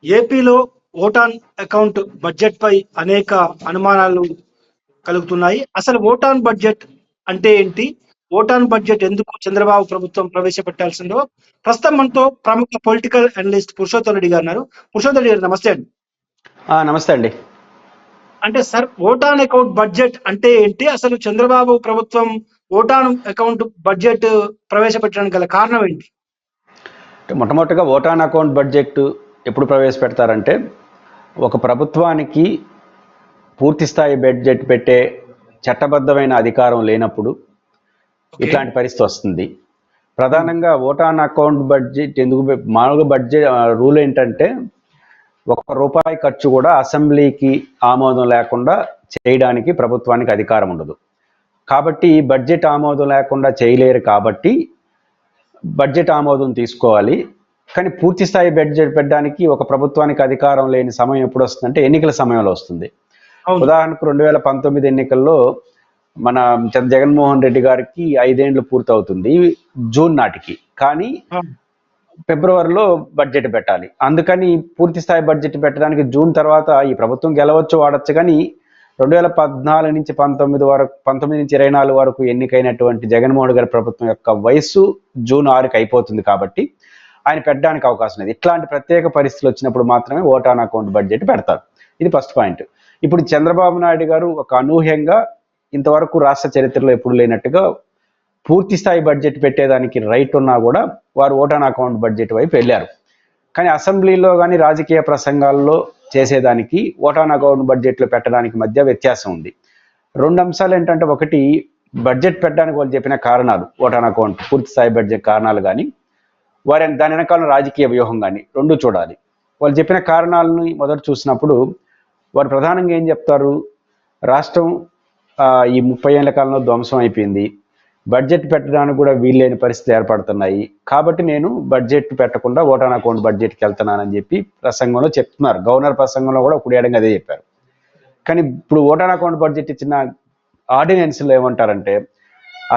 ఏపీలో vote on account budget పై అనేక అనుమానాలు కలుగుతున్నాయి. అసలు ఓటాన్ బడ్జెట్ అంటే ఏంటి? ఓటాన్ బడ్జెట్ ఎందుకు చంద్రబాబు ప్రభుత్వం ప్రవేశపెట్టాల్సిందో ప్రస్తుతం మనతో ప్రముఖ పొలిటికల్ అనలిస్ట్ పురుషోత్తం రెడ్డి గారు ఉన్నారు. పురుషోత్తం రెడ్డి గారు నమస్తే అండి. నమస్తే అండి. అంటే సార్, ఓటాన్ అకౌంట్ బడ్జెట్ అంటే ఏంటి? అసలు చంద్రబాబు ప్రభుత్వం ఓటాన్ అకౌంట్ బడ్జెట్ ప్రవేశపెట్టడానికి గల కారణం ఏంటి? మొట్టమొదటిగా ఓటాన్ అకౌంట్ బడ్జెట్ ఎప్పుడు ప్రవేశపెడతారంటే, ఒక ప్రభుత్వానికి పూర్తి స్థాయి బడ్జెట్ పెట్టే చట్టబద్ధమైన అధికారం లేనప్పుడు ఇట్లాంటి పరిస్థితి వస్తుంది. ప్రధానంగా ఓటాన్ అకౌంట్ బడ్జెట్ ఎందుకు మామూలుగా బడ్జెట్ రూల్ ఏంటంటే, ₹1 ఖర్చు కూడా అసెంబ్లీకి ఆమోదం లేకుండా చేయడానికి ప్రభుత్వానికి అధికారం ఉండదు. కాబట్టి బడ్జెట్ ఆమోదం లేకుండా చేయలేరు. కాబట్టి బడ్జెట్ ఆమోదం తీసుకోవాలి. కానీ పూర్తి స్థాయి బడ్జెట్ పెట్టడానికి ఒక ప్రభుత్వానికి అధికారం లేని సమయం ఎప్పుడు వస్తుందంటే ఎన్నికల సమయంలో వస్తుంది. ఉదాహరణకు 2019 ఎన్నికల్లో మన జగన్మోహన్ రెడ్డి గారికి 5 ఏళ్ళు పూర్తవుతుంది జూన్ నాటికి. కానీ ఫిబ్రవరిలో బడ్జెట్ పెట్టాలి. అందుకని పూర్తి స్థాయి బడ్జెట్ పెట్టడానికి జూన్ తర్వాత ఈ ప్రభుత్వం గెలవచ్చు, వాడచ్చు. కానీ 2014 నుంచి 19 నుంచి 24 వరకు ఎన్నికైనటువంటి జగన్మోహన్ గారి ప్రభుత్వం యొక్క వయసు జూన్ 6కి అయిపోతుంది. కాబట్టి ఆయన పెట్టడానికి అవకాశం లేదు. ఇట్లాంటి ప్రత్యేక పరిస్థితులు వచ్చినప్పుడు మాత్రమే ఓటాన్ అకౌంట్ బడ్జెట్ పెడతారు. ఇది ఫస్ట్ పాయింట్. ఇప్పుడు చంద్రబాబు నాయుడు గారు ఒక అనూహ్యంగా ఇంతవరకు రాష్ట్ర చరిత్రలో ఎప్పుడు లేనట్టుగా పూర్తి స్థాయి బడ్జెట్ పెట్టేదానికి రైట్ ఉన్నా కూడా వారు ఓటాన్ అకౌంట్ బడ్జెట్ వైపు వెళ్ళారు. కానీ అసెంబ్లీలో కానీ రాజకీయ ప్రసంగాల్లో చేసేదానికి ఓటాన్ అకౌంట్ బడ్జెట్లో పెట్టడానికి మధ్య వ్యత్యాసం ఉంది. 2 అంశాలు ఏంటంటే, ఒకటి బడ్జెట్ పెట్టడానికి వాళ్ళు చెప్పిన కారణాలు, ఓటాన్ అకౌంట్ పూర్తి స్థాయి బడ్జెట్ కారణాలు కానీ దాని వెనకాల రాజకీయ వ్యూహం కానీ రెండు చూడాలి. వాళ్ళు చెప్పిన కారణాలను మొదట చూసినప్పుడు వారు ప్రధానంగా ఏం చెప్తారు, రాష్ట్రం ఈ 30 ఏళ్ల కాలంలో ధ్వంసం అయిపోయింది, బడ్జెట్ పెట్టడానికి కూడా వీల్లేని పరిస్థితులు ఏర్పడుతున్నాయి, కాబట్టి నేను బడ్జెట్ పెట్టకుండా ఓటాన్ అకౌంట్ బడ్జెట్కి వెళ్తున్నానని చెప్పి ప్రసంగంలో చెప్తున్నారు. గవర్నర్ ప్రసంగంలో కూడా కుడియడంగా అదే చెప్పారు. కానీ ఇప్పుడు ఓటాన్ అకౌంట్ బడ్జెట్ ఇచ్చిన ఆర్డినెన్స్లో ఏమంటారంటే,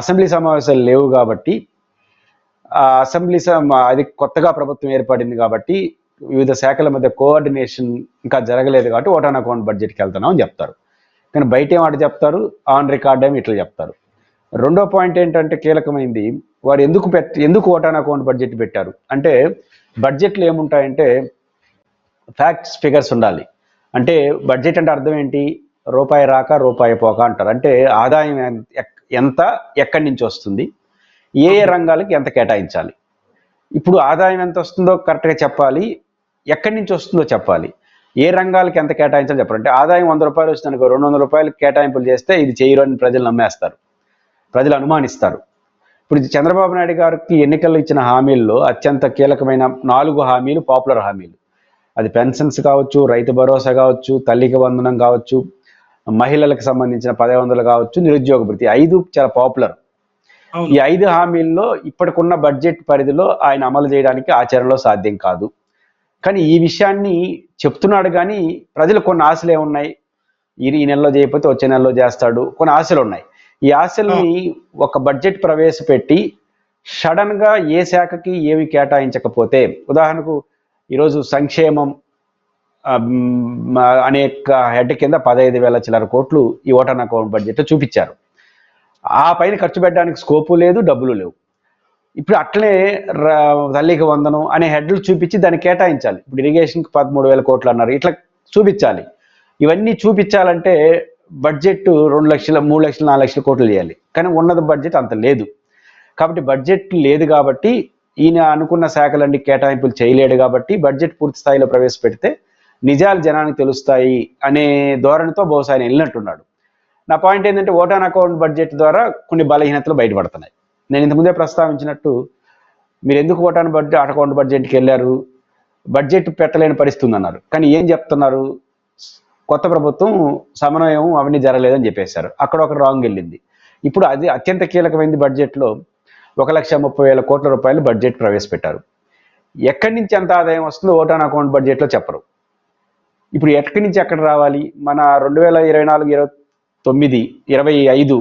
అసెంబ్లీ సమావేశాలు లేవు కాబట్టి అది కొత్తగా ప్రభుత్వం ఏర్పడింది కాబట్టి వివిధ శాఖల మధ్య కోఆర్డినేషన్ ఇంకా జరగలేదు కాబట్టి ఓటాన్ అకౌంట్ బడ్జెట్కి వెళ్తున్నాం అని చెప్తారు. కానీ బయట ఏమాట చెప్తారు, ఆన్ రికార్డ్ ఏమి ఇట్లా చెప్తారు. రెండో పాయింట్ ఏంటంటే కీలకమైంది, వారు ఎందుకు ఓటాన్ అకౌంట్ బడ్జెట్ పెట్టారు అంటే, బడ్జెట్లు ఏముంటాయంటే ఫ్యాక్ట్స్, ఫిగర్స్ ఉండాలి. అంటే బడ్జెట్ అంటే అర్థం ఏంటి, రూపాయి రాక రూపాయి పోక అంటారు. అంటే ఆదాయం ఎంత, ఎక్కడి నుంచి వస్తుంది, ఏ రంగాలకి ఎంత కేటాయించాలి. ఇప్పుడు ఆదాయం ఎంత వస్తుందో కరెక్ట్గా చెప్పాలి, ఎక్కడి నుంచి వస్తుందో చెప్పాలి, ఏ రంగాలకి ఎంత కేటాయించాలి చెప్పాలి. అంటే ఆదాయం ₹100 వచ్చిందనుకో, ₹200 కేటాయింపులు చేస్తే ఇది చేయరు అని ప్రజలు నమ్మేస్తారు, ప్రజలు అనుమానిస్తారు. ఇప్పుడు చంద్రబాబు నాయుడు గారికి ఎన్నికల్లో ఇచ్చిన హామీల్లో అత్యంత కీలకమైన 4 హామీలు పాపులర్ హామీలు. అది పెన్షన్స్ కావచ్చు, రైతు భరోసా కావచ్చు, తల్లికి వందనం కావచ్చు, మహిళలకు సంబంధించిన 10,100 కావచ్చు, నిరుద్యోగ భృతి, 5 చాలా పాపులర్. ఈ 5 హామీల్లో ఇప్పటికున్న బడ్జెట్ పరిధిలో ఆయన అమలు చేయడానికి ఆచరణలో సాధ్యం కాదు. కానీ ఈ విషయాన్ని చెప్తున్నాడు. కానీ ప్రజలు కొన్ని ఆశలు ఏమున్నాయి, ఈ నెలలో చేయకపోతే వచ్చే నెలలో చేస్తాడు, కొన్ని ఆశలు ఉన్నాయి. ఈ ఆశల్ని ఒక బడ్జెట్ ప్రవేశపెట్టి సడన్గా ఏ శాఖకి ఏవి కేటాయించకపోతే, ఉదాహరణకు ఈరోజు సంక్షేమం అనేక హెడ్ కింద 15,000 చిల్లర కోట్లు ఈ ఓటాన్ అకౌంట్ బడ్జెట్ చూపించారు. ఆ పైన ఖర్చు పెట్టడానికి స్కోపు లేదు, డబ్బులు లేవు. ఇప్పుడు అట్లనే తల్లికి వందనం అనే హెడ్లు చూపించి దాన్ని కేటాయించాలి. ఇప్పుడు ఇరిగేషన్కి 13,000 కోట్లు అన్నారు, ఇట్లా చూపించాలి. ఇవన్నీ చూపించాలంటే బడ్జెట్ 2 లక్షలు, 3 లక్షలు, 4 లక్షల కోట్లు చేయాలి. కానీ ఉన్నది బడ్జెట్ అంత లేదు. కాబట్టి బడ్జెట్ లేదు కాబట్టి ఈయన అనుకున్న శాఖలన్నీ కేటాయింపులు చేయలేడు. కాబట్టి బడ్జెట్ పూర్తి స్థాయిలో ప్రవేశపెడితే నిజాలు జనానికి తెలుస్తాయి అనే ధోరణితో బహుశా ఆయన వెళ్ళినట్టున్నాడు. నా పాయింట్ ఏంటంటే, ఓటాన్ అకౌంట్ బడ్జెట్ ద్వారా కొన్ని బలహీనతలు బయటపడుతున్నాయి. నేను ఇంతకుముందే ప్రస్తావించినట్టు, మీరు ఎందుకు ఓటాన్ అకౌంట్ బడ్జెట్కి వెళ్ళారు, బడ్జెట్ పెట్టలేని పరిస్థితి ఉందన్నారు. కానీ ఏం చెప్తున్నారు, కొత్త ప్రభుత్వం సమన్వయం అవన్నీ జరగలేదని చెప్పేశారు. అక్కడ ఒక రాంగ్ వెళ్ళింది. ఇప్పుడు అది అత్యంత కీలకమైంది. బడ్జెట్లో 1,30,000 కోట్ల రూపాయలు బడ్జెట్ ప్రవేశపెట్టారు. ఎక్కడి నుంచి ఎంత ఆదాయం వస్తుందో ఓటాన్ అకౌంట్ బడ్జెట్లో చెప్పరు. ఇప్పుడు ఎక్కడి నుంచి ఎక్కడ రావాలి, మన 2024-25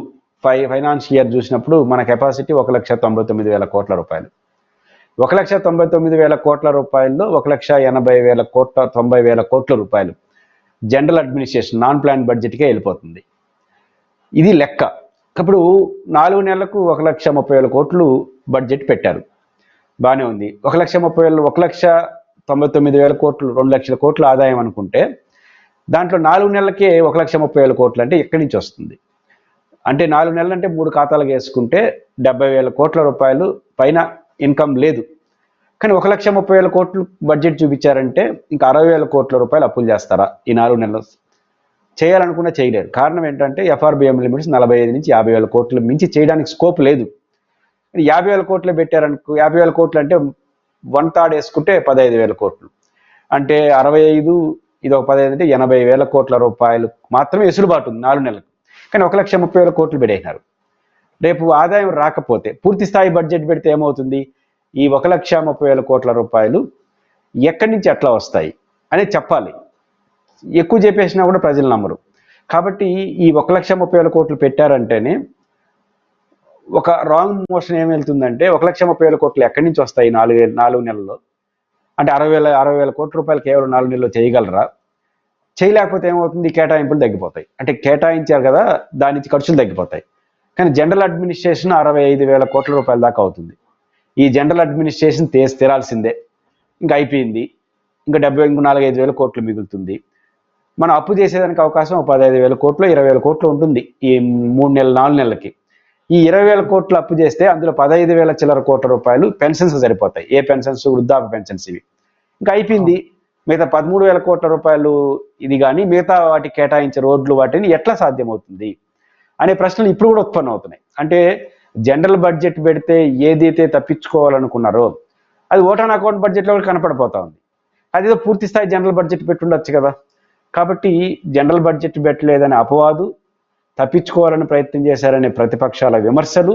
ఫైనాన్స్ ఇయర్ చూసినప్పుడు మన కెపాసిటీ 1,99,000 కోట్ల రూపాయలు. 1,99,000 కోట్ల రూపాయల్లో 1,80,000 కోట్ల 90,000 కోట్ల రూపాయలు జనరల్ అడ్మినిస్ట్రేషన్ నాన్ ప్లాన్ బడ్జెట్కే వెళ్ళిపోతుంది. ఇది లెక్క. ఇప్పుడు 4 నెలలకు 1,30,000 కోట్లు బడ్జెట్ పెట్టారు, బాగానే ఉంది. 1,30,000 1,99,000 కోట్లు 2 లక్షల కోట్ల ఆదాయం అనుకుంటే దాంట్లో 4 నెలలకే 1,30,000 కోట్లు అంటే ఎక్కడి నుంచి వస్తుంది? అంటే 4 నెలలు అంటే 3 ఖాతాలకు వేసుకుంటే 70,000 కోట్ల రూపాయలు పైన ఇన్కమ్ లేదు. కానీ 1,30,000 కోట్లు బడ్జెట్ చూపించారంటే ఇంకా 60,000 కోట్ల రూపాయలు అప్పులు చేస్తారా ఈ 4 నెలలు? చేయాలనుకున్నా చేయలేరు. కారణం ఏంటంటే FRBM లిమిట్స్ 45 నుంచి 50,000 కోట్లు మించి చేయడానికి స్కోప్ లేదు. 50,000 కోట్లు పెట్టారనుకో, 50,000 కోట్లు అంటే 1/3 వేసుకుంటే 15,000 కోట్లు అంటే 65, ఇది ఒక 15 అంటే 80,000 కోట్ల రూపాయలు మాత్రమే వెసులుబాటు ఉంది 4 నెలలకు. కానీ 1,30,000 కోట్లు పెట్టేసినారు. రేపు ఆదాయం రాకపోతే పూర్తి స్థాయి బడ్జెట్ పెడితే ఏమవుతుంది? ఈ 1,30,000 కోట్ల రూపాయలు ఎక్కడి నుంచి ఎట్లా వస్తాయి అనేది చెప్పాలి. ఎక్కువ చెప్పేసినా కూడా ప్రజలు నమ్మరు. కాబట్టి ఈ 1,30,000 కోట్లు పెట్టారంటేనే ఒక రాంగ్ మోషన్ ఏం వెళ్తుందంటే 1,30,000 కోట్లు ఎక్కడి నుంచి వస్తాయి 4 నెలల్లో? అంటే 60,000 కోట్ల రూపాయలు కేవలం 4 నెలల్లో చేయగలరా? చేయలేకపోతే ఏమవుతుంది? కేటాయింపులు తగ్గిపోతాయి. అంటే కేటాయించారు కదా, దాని నుంచి ఖర్చులు తగ్గిపోతాయి. కానీ జనరల్ అడ్మినిస్ట్రేషన్ 65,000 కోట్ల రూపాయల దాకా అవుతుంది. ఈ జనరల్ అడ్మినిస్ట్రేషన్ తీరాల్సిందే, ఇంకా అయిపోయింది. ఇంకా 4-5,000 కోట్లు మిగులుతుంది. మనం అప్పు చేసేదానికి అవకాశం 15,000 కోట్లు 20,000 కోట్లు ఉంటుంది ఈ 3 నెలలు 4 నెలలకి. ఈ 20,000 కోట్లు అప్పు చేస్తే అందులో 15,000 చిల్లర కోట్ల రూపాయలు పెన్షన్స్ సరిపోతాయి. ఏ పెన్షన్స్? వృద్ధాప్య పెన్షన్స్. ఇవి ఇంకా అయిపోయింది. మిగతా 13,000 కోట్ల రూపాయలు ఇది కానీ మిగతా వాటికి కేటాయించే రోడ్లు వాటిని ఎట్లా సాధ్యమవుతుంది అనే ప్రశ్నలు ఇప్పుడు కూడా ఉత్పన్నం అవుతున్నాయి. అంటే జనరల్ బడ్జెట్ పెడితే ఏదైతే తప్పించుకోవాలనుకున్నారో అది ఓటాన్ అకౌంట్ బడ్జెట్లో కూడా కనపడిపోతా ఉంది. అదేదో పూర్తి స్థాయి జనరల్ బడ్జెట్ పెట్టుండొచ్చు కదా. కాబట్టి జనరల్ బడ్జెట్ పెట్టలేదనే అపవాదు, తప్పించుకోవాలని ప్రయత్నం చేశారనే ప్రతిపక్షాల విమర్శలు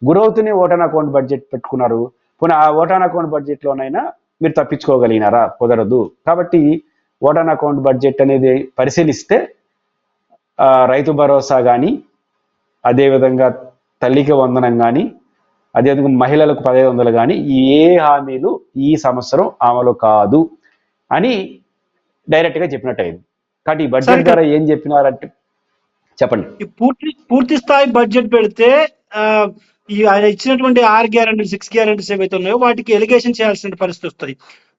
గురవుతూనే ఓటాన్ అకౌంట్ బడ్జెట్ పెట్టుకున్నారు. పోనీ ఆ ఓటాన్ అకౌంట్ బడ్జెట్లోనైనా మీరు తప్పించుకోగలిగినారా? కుదరదు. కాబట్టి ఓటాన్ అకౌంట్ బడ్జెట్ అనేది పరిశీలిస్తే రైతు భరోసా కానీ, అదేవిధంగా తల్లికి వందనం కానీ, అదేవిధంగా మహిళలకు 1,500 కానీ ఏ హామీలు ఈ సంవత్సరం అమలు కాదు అని డైరెక్ట్గా చెప్పినట్టు అయింది. కాబట్టి ఈ బడ్జెట్ ద్వారా ఏం చెప్పినారంటే చెప్పండి. పూర్తి స్థాయి బడ్జెట్ పెడితే ఈ ఆయన ఇచ్చినటువంటి 6 గ్యారెంటీలు 6 గ్యారెంటీస్ ఏవైతే ఉన్నాయో వాటికి ఎలిగేషన్ చేయాల్సిన పరిస్థితి వస్తుంది.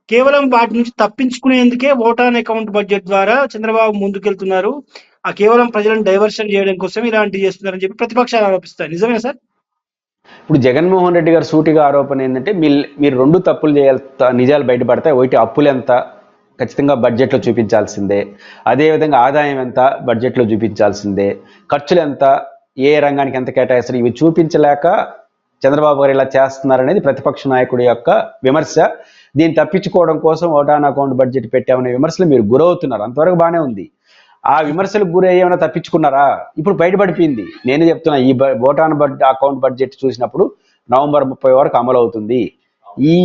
కేవలం వాటి నుంచి తప్పించుకునేందుకే ఓటాన్ అకౌంట్ బడ్జెట్ ద్వారా చంద్రబాబు ముందుకెళ్తున్నారు. కేవలం ప్రజలను డైవర్షన్ చేయడం కోసం ఇలాంటివి చేస్తున్నారని చెప్పి ప్రతిపక్షాలు ఆరోపిస్తాయి. నిజమేనా సార్? ఇప్పుడు జగన్మోహన్ రెడ్డి గారు సూటిగా ఆరోపణ ఏంటంటే మీరు 2 తప్పులు చేయాలి, నిజాలు బయటపడతాయి. ఒకటి అప్పులు ఎంత ఖచ్చితంగా బడ్జెట్లో చూపించాల్సిందే, అదేవిధంగా ఆదాయం ఎంత బడ్జెట్లో చూపించాల్సిందే, ఖర్చులు ఎంత, ఏ రంగానికి ఎంత కేటాయిస్తారు, ఇవి చూపించలేక చంద్రబాబు గారు ఇలా చేస్తున్నారనేది ప్రతిపక్ష నాయకుడి యొక్క విమర్శ. దీన్ని తప్పించుకోవడం కోసం ఓటాన్ అకౌంట్ బడ్జెట్ పెట్టామనే విమర్శలు మీరు గురవుతున్నారు. అంతవరకు బాగానే ఉంది. ఆ విమర్శలకు గురి ఏమైనా తప్పించుకున్నారా? ఇప్పుడు బయటపడిపోయింది. నేను చెప్తున్నా, ఈ ఓటాన్ అకౌంట్ బడ్జెట్ చూసినప్పుడు నవంబర్ 30 వరకు అమలు అవుతుంది. ఈ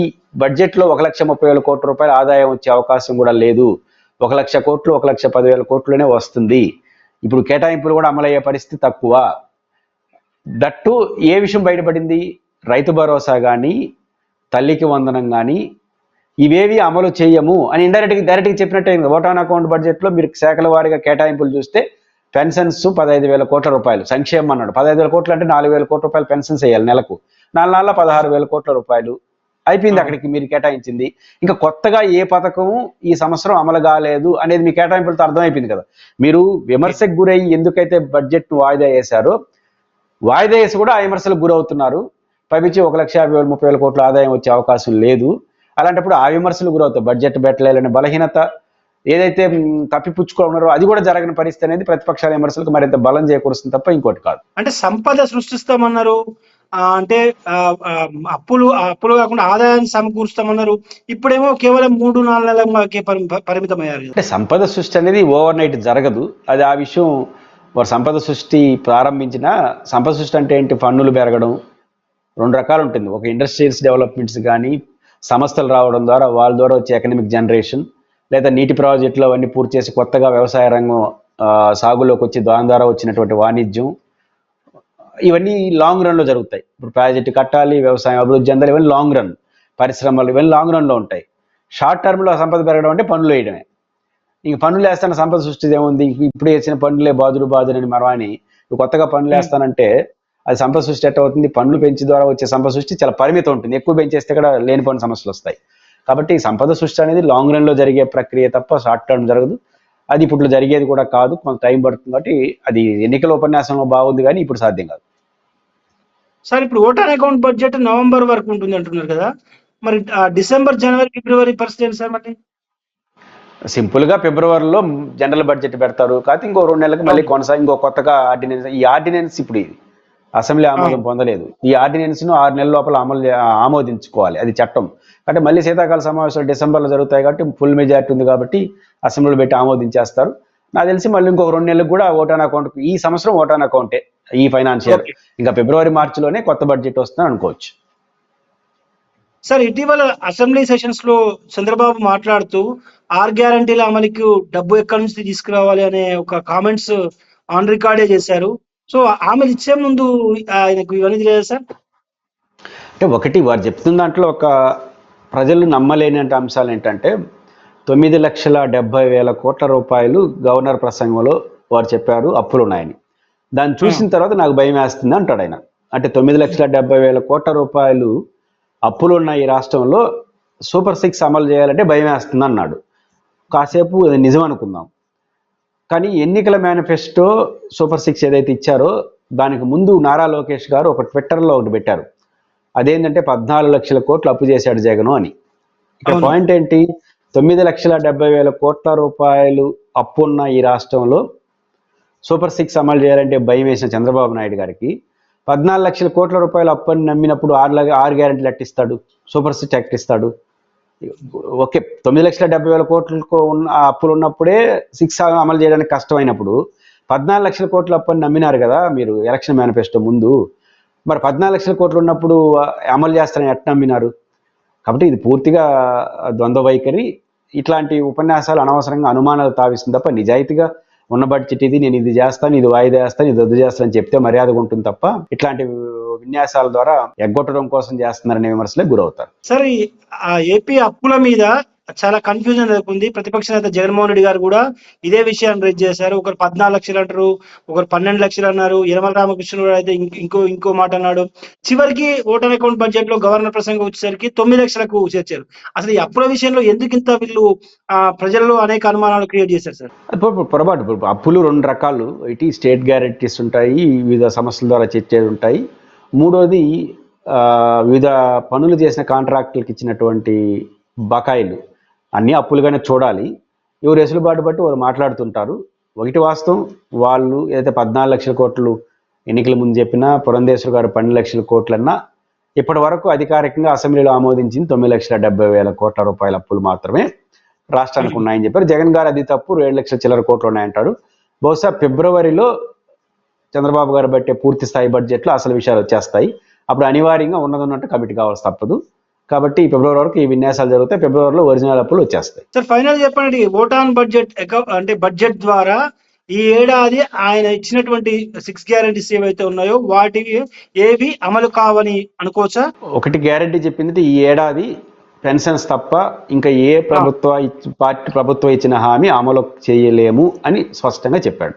బడ్జెట్లో 1,30,000 కోట్ల రూపాయల ఆదాయం వచ్చే అవకాశం కూడా లేదు. 1,00,000 కోట్లు 1,10,000 కోట్లునే వస్తుంది. ఇప్పుడు కేటాయింపులు కూడా అమలయ్యే పరిస్థితి తక్కువ. దట్టు ఏ విషయం బయటపడింది? రైతు భరోసా కానీ, తల్లికి వందనం కానీ ఇవేవి అమలు చేయము అని డైరెక్ట్గా చెప్పినట్టు అయింది. ఓటాన్ అకౌంట్ బడ్జెట్లో మీరు శాఖల వారీగా కేటాయింపులు చూస్తే పెన్షన్స్ 15,000 కోట్ల రూపాయలు, సంక్షేమం అన్నాడు 15,000 కోట్లు అంటే 4,000 కోట్ల రూపాయలు పెన్షన్స్ వేయాలి నెలకు. 4 నెలల 16,000 కోట్ల రూపాయలు అయిపోయింది అక్కడికి మీరు కేటాయించింది. ఇంకా కొత్తగా ఏ పథకము ఈ సంవత్సరం అమలు కాలేదు అనేది మీ కేటాయింపులతో అర్థమైపోయింది కదా. మీరు విమర్శకు గురయ్యి ఎందుకైతే బడ్జెట్ వాయిదా వేశారో, వాయిదా వేసి కూడా ఆ విమర్శలకు గురవుతున్నారు. పైపించి 1,50,000-30,000 కోట్ల ఆదాయం వచ్చే అవకాశం లేదు. అలాంటప్పుడు ఆ విమర్శలు గురవుతాయి. బడ్జెట్ పెట్టలేని బలహీనత ఏదైతే తప్పిపుచ్చుకున్నారో అది కూడా జరగని పరిస్థితి అనేది ప్రతిపక్షాల విమర్శలకు మరింత బలం చేకూరుస్తుంది తప్ప ఇంకోటి కాదు. అంటే సంపద సృష్టిస్తామన్నారు, అంటే అప్పులు కాకుండా ఆదాయాన్ని సమకూరుస్తామన్నారు. ఇప్పుడేమో కేవలం 3-4 నెలలకే పరిమితమయ్యారు. అంటే సంపద సృష్టి అనేది ఓవర్ నైట్ జరగదు. అది ఆ విషయం వారు సంపద సృష్టి ప్రారంభించిన సంపద సృష్టి అంటే ఏంటి? పన్నులు పెరగడం 2 రకాలు ఉంటుంది. ఒక ఇండస్ట్రియల్స్ డెవలప్మెంట్స్ కానీ, సంస్థలు రావడం ద్వారా వాళ్ళ ద్వారా వచ్చే ఎకనామిక్ జనరేషన్, లేదా నీటి ప్రాజెక్టులు అవన్నీ పూర్తి చేసి కొత్తగా వ్యవసాయ రంగం సాగులోకి వచ్చి దాని ద్వారా వచ్చినటువంటి వాణిజ్యం, ఇవన్నీ లాంగ్ రన్లో జరుగుతాయి. ఇప్పుడు ప్రాజెక్టు కట్టాలి, వ్యవసాయం అభివృద్ధి చెందాలి, ఇవన్నీ లాంగ్ రన్. పరిశ్రమలు ఇవన్నీ లాంగ్ రన్లో ఉంటాయి. షార్ట్ టర్మ్లో సంపద పెరగడం అంటే పన్నులు వేయడమే. ఇంక పన్నులు వేస్తాన సంపద సృష్టి ఏముంది, ఇప్పుడు వేసిన పన్నులే బాదుని మరవాని నువ్వు కొత్తగా పన్నులు వేస్తానంటే అది సంపద సృష్టి ఎట్ట అవుతుంది? పన్నులు పెంచి ద్వారా వచ్చే సంపద సృష్టి చాలా పరిమితం ఉంటుంది. ఎక్కువ పెంచేస్తే కూడా లేని పన్ను సమస్యలు వస్తాయి. కాబట్టి సంపద సృష్టి అనేది లాంగ్ రన్లో జరిగే ప్రక్రియ తప్ప షార్ట్ టర్మ్ జరగదు. అది ఇప్పుడు జరిగేది కూడా కాదు, కొంత టైం పడుతుంది. కాబట్టి అది ఎన్నికల ఉపన్యాసంలో బాగుంది కానీ ఇప్పుడు సాధ్యం కాదు. సార్ ఇప్పుడు ఓటాన్ అకౌంట్ బడ్జెట్ నవంబర్ వరకు ఉంటుంది అంటున్నారు కదా, మరి డిసెంబర్, జనవరి, ఫిబ్రవరి పరిస్థితి ఏంటి సార్? మరి సింపుల్గా ఫిబ్రవరిలో జనరల్ బడ్జెట్ పెడతారు, కాకపోతే ఇంకో 2 నెలలకు మళ్ళీ ఇంకో కొత్తగా ఆర్డినెన్స్. ఈ ఆర్డినెన్స్ ఇప్పుడు ఇది అసెంబ్లీ ఆమోదం పొందలేదు. ఈ ఆర్డినెన్స్ ను 6 నెలల లోపల ఆమోదించుకోవాలి, అది చట్టం. అంటే మళ్ళీ శీతాకాల సమావేశాలు డిసెంబర్లో జరుగుతాయి కాబట్టి ఫుల్ మెజారిటీ ఉంది కాబట్టి అసెంబ్లీలో పెట్టి ఆమోదించేస్తారు. నాకు తెలిసి మళ్ళీ ఇంకో 2 నెలలకు కూడా ఓటాన్ అకౌంట్, ఈ సంవత్సరం ఓటాన్ అకౌంటే ఈ ఫైనాన్షియల్. ఇంకా ఫిబ్రవరి, మార్చిలోనే కొత్త బడ్జెట్ వస్తుందని అనుకోవచ్చు. సార్ ఇటీవల అసెంబ్లీ సెషన్స్ లో చంద్రబాబు మాట్లాడుతూ 6 గ్యారంటీల అమలుకు డబ్బు ఎక్కడి నుంచి తీసుకురావాలి అనే ఒక కామెంట్స్ ఆన్ రికార్డే చేశారు. సో ఆమె ఇచ్చే ముందు ఆయనకు ఇవన్నీ తెలియదు సార్? అంటే ఒకటి వారు చెప్తున్న దాంట్లో ఒక ప్రజలు నమ్మలేని అంశాలు ఏంటంటే 9,70,000 కోట్ల రూపాయలు గవర్నర్ ప్రసంగంలో వారు చెప్పారు అప్పులు ఉన్నాయని. దాన్ని చూసిన తర్వాత నాకు భయం వేస్తుంది అంటాడు ఆయన. అంటే 9,70,000 కోట్ల రూపాయలు అప్పులు ఉన్న ఈ రాష్ట్రంలో సూపర్ 6 అమలు చేయాలంటే భయం వేస్తుంది అన్నాడు. కాసేపు అది నిజం అనుకుందాం. కానీ ఎన్నికల మేనిఫెస్టో సూపర్ 6 ఏదైతే ఇచ్చారో దానికి ముందు నారా లోకేష్ గారు ఒక ట్విట్టర్లో ఒకటి పెట్టారు. అదేంటంటే 14 లక్షల కోట్లు అప్పు చేశాడు జగను అని. ఇక్కడ పాయింట్ ఏంటి? 9,70,000 కోట్ల రూపాయలు అప్పు ఉన్న ఈ రాష్ట్రంలో సూపర్ 6 అమలు చేయాలంటే భయం వేసిన చంద్రబాబు నాయుడు గారికి 14 లక్షల కోట్ల రూపాయలు అప్పని నమ్మినప్పుడు 6 గ్యారెంటీలు అట్టిస్తాడు, సూపర్ 6 యాక్ట్ ఇస్తాడు. ఓకే, 9,70,000 కోట్లకు ఉన్న అప్పులు ఉన్నప్పుడే 6 అమలు చేయడానికి కష్టమైనప్పుడు 14 లక్షల కోట్ల అప్పని నమ్మినారు కదా మీరు ఎలక్షన్ మేనిఫెస్టో ముందు. మరి 14 లక్షల కోట్లు ఉన్నప్పుడు అమలు చేస్తారని ఎట్లా నమ్మినారు? కాబట్టి ఇది పూర్తిగా ద్వంద్వ వైఖరి. ఇట్లాంటి ఉపన్యాసాలు అనవసరంగా అనుమానాలు తావిస్తుంది తప్ప నిజాయితీగా ఉన్న బడ్జెట్ ఇది, నేను ఇది చేస్తాను, ఇది వాయిదా వేస్తాను, ఇది రద్దు చేస్తానని చెప్తే మర్యాదగా ఉంటుంది తప్ప ఇట్లాంటి విన్యాసాల ద్వారా ఎగ్గొట్టడం కోసం చేస్తున్నారనే విమర్శలే గురవుతారు. సరే, ఏపీ అప్పుల మీద చాలా కన్ఫ్యూజన్ నెలకొంది. ప్రతిపక్ష నేత జగన్మోహన్ రెడ్డి గారు కూడా ఇదే విషయాన్ని రేజ్ చేశారు. ఒకరు 14 లక్షలు అంటారు, ఒకరు 12 లక్షలు అన్నారు. యనమల రామకృష్ణ అయితే ఇంకో మాట అన్నాడు. చివరికి ఓటాన్ అకౌంట్ బడ్జెట్ లో గవర్నర్ ప్రసంగం వచ్చేసరికి 9 లక్షలకు చేర్చారు. అసలు ఈ అప్పుల విషయంలో ఎందుకు ఇంత వీళ్ళు ప్రజల్లో అనేక అనుమానాలు క్రియేట్ చేశారు సార్? పొరపాటు. అప్పులు 2 రకాలు. ఇటు స్టేట్ గ్యారెంటీస్ ఉంటాయి, వివిధ సమస్యల ద్వారా చర్చేది ఉంటాయి. మూడోది వివిధ పనులు చేసిన కాంట్రాక్టులకు ఇచ్చినటువంటి బకాయిలు అన్నీ అప్పులుగానే చూడాలి. ఎవరు వెసులుబాటు బట్టి వారు మాట్లాడుతుంటారు. ఒకటి వాస్తవం, వాళ్ళు ఏదైతే 14 లక్షల కోట్లు ఎన్నికల ముందు చెప్పినా, పురంధేశ్వర్ గారు 12 లక్షల కోట్లన్నా ఇప్పటి వరకు అధికారికంగా అసెంబ్లీలో ఆమోదించింది 9,70,000 కోట్ల రూపాయల అప్పులు మాత్రమే రాష్ట్రానికి ఉన్నాయని చెప్పారు. జగన్ గారు అది తప్పు, 7 లక్షల చిల్లర కోట్లు ఉన్నాయంటారు. బహుశా ఫిబ్రవరిలో చంద్రబాబు గారు బట్టే పూర్తి స్థాయి బడ్జెట్లో అసలు విషయాలు వచ్చేస్తాయి. అప్పుడు అనివార్యంగా ఉన్నట్టు కమిటీ కావాల్సి తప్పదు. కాబట్టి ఫిబ్రవరి వరకు ఈ విన్యాసాలు జరుగుతాయి. ఫిబ్రవరిలో ఒరిజినల్ అప్పులు వచ్చేస్తాయి. సార్ ఫైనల్ చెప్పండి, ఓటాన్ బడ్జెట్ అంటే బడ్జెట్ ద్వారా ఈ ఏడాది ఆయన ఇచ్చినటువంటి 6 గ్యారెంటీస్ ఏవైతే ఉన్నాయో వాటి ఏవి అమలు కావని అనుకోవచ్చా? ఒకటి గ్యారెంటీ చెప్పింది, ఈ ఏడాది పెన్షన్స్ తప్ప ఇంకా ఏ ప్రభుత్వం ఇచ్చిన హామీ అమలు చేయలేము అని స్పష్టంగా చెప్పాడు.